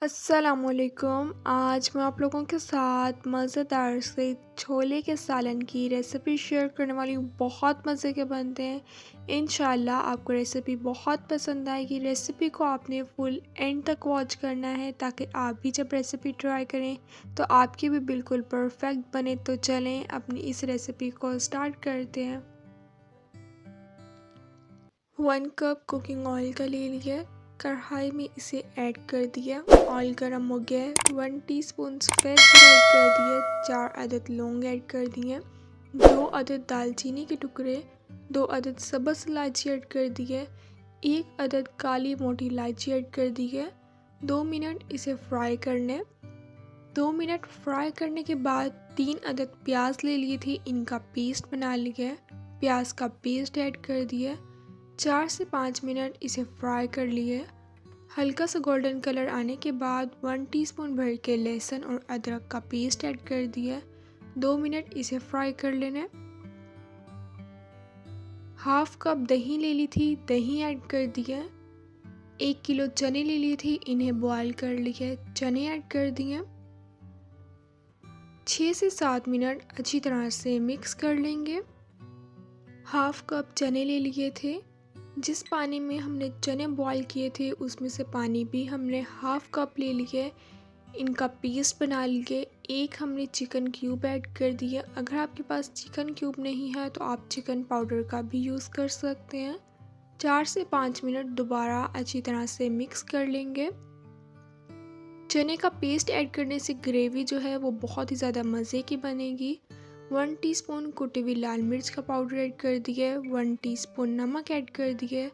अस्सलामुअलैकुम। आज मैं आप लोगों के साथ मज़ेदार से छोले के सालन की रेसिपी शेयर करने वाली हूँ। बहुत मज़े के बनते हैं। इंशाल्लाह आपको रेसिपी बहुत पसंद आएगी। रेसिपी को आपने फुल एंड तक वॉच करना है ताकि आप भी जब रेसिपी ट्राई करें तो आपकी भी बिल्कुल परफेक्ट बने। तो चलें अपनी इस रेसिपी को स्टार्ट करते हैं। 1 कप कुकिंग ऑयल का ले लिया, कढ़ाई में इसे ऐड कर दिया। ऑयल गर्म हो गया है। 1 टीस्पून सफ़ेद जीरा ऐड कर दिया। 4 अदद लौंग ऐड कर दिए। 2 अदद दालचीनी के टुकड़े। 2 अदद सब्ज़ इलायची ऐड कर दिए। 1 अदद काली मोटी इलायची ऐड कर दी है। 2 मिनट इसे फ्राई करने। 2 मिनट फ्राई करने के बाद 3 अदद प्याज ले लिए थे, इनका पेस्ट बना लिया है। प्याज का पेस्ट ऐड कर दिया। 4 से 5 मिनट इसे फ्राई कर लिए। हल्का सा गोल्डन कलर आने के बाद 1 टीस्पून भर के लहसुन और अदरक का पेस्ट ऐड कर दिया। 2 मिनट इसे फ्राई कर लेना। हाफ कप दही ले ली थी, दही ऐड कर दिया। 1 किलो चने ले लिए थे, इन्हें बॉईल कर लिया। चने ऐड कर दिए। 6 से 7 मिनट अच्छी तरह से मिक्स कर लेंगे। हाफ कप चने ले लिए थे। जिस पानी में हमने चने बॉईल किए थे उसमें से पानी भी हमने हाफ कप ले लिए। इनका पेस्ट बना लिए। 1 हमने चिकन क्यूब ऐड कर दिया। अगर आपके पास चिकन क्यूब नहीं है तो आप चिकन पाउडर का भी यूज़ कर सकते हैं। 4 से 5 मिनट दोबारा अच्छी तरह से मिक्स कर लेंगे। चने का पेस्ट ऐड करने से ग्रेवी जो है वो बहुत ही ज़्यादा मज़े की बनेगी। 1 टीस्पून कुटी हुई लाल मिर्च का पाउडर ऐड कर दिए। 1 टीस्पून नमक ऐड कर दिए।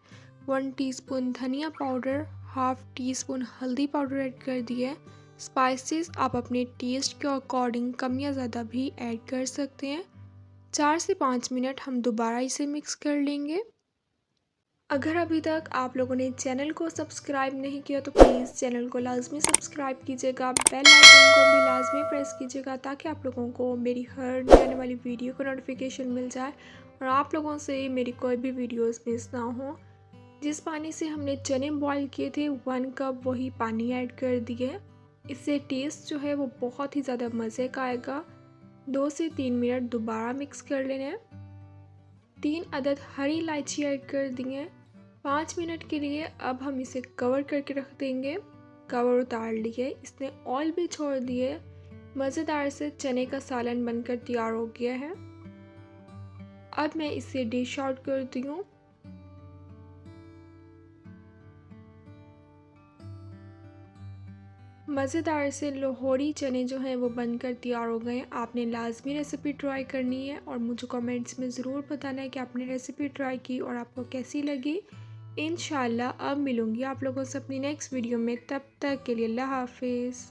1 टीस्पून धनिया पाउडर। हाफ टीस्पून हल्दी पाउडर ऐड कर दिए। स्पाइसेस आप अपने टेस्ट के अकॉर्डिंग कम या ज़्यादा भी ऐड कर सकते हैं। 4 से 5 मिनट हम दोबारा इसे मिक्स कर लेंगे। अगर अभी तक आप लोगों ने चैनल को सब्सक्राइब नहीं किया तो प्लीज़ चैनल को लाजमी सब्सक्राइब कीजिएगा। बेल आइकन को भी लाजमी प्रेस कीजिएगा ताकि आप लोगों को मेरी हर नई आने वाली वीडियो का नोटिफिकेशन मिल जाए और आप लोगों से मेरी कोई भी वीडियोस मिस ना हो। जिस पानी से हमने चने बॉईल किए थे 1 कप वही पानी ऐड कर दिए। इससे टेस्ट जो है वो बहुत ही ज़्यादा मज़े का आएगा। 2 से 3 मिनट दोबारा मिक्स कर लेना है। 3 अदद हरी इलायची ऐड कर दिए। 5 मिनट के लिए अब हम इसे कवर करके रख देंगे। कवर उतार लिए, इसने ऑयल भी छोड़ दिए। मज़ेदार से चने का सालन बनकर तैयार हो गया है। अब मैं इसे डिश आउट करती हूँ। मज़ेदार से लाहौरी चने जो हैं वो बनकर तैयार हो गए हैं। आपने लाजमी रेसिपी ट्राई करनी है और मुझे कमेंट्स में ज़रूर बताना है कि आपने रेसिपी ट्राई की और आपको कैसी लगी। इंशाल्लाह अब मिलूँगी आप लोगों से अपनी नेक्स्ट वीडियो में। तब तक के लिए अल्लाह हाफिज़।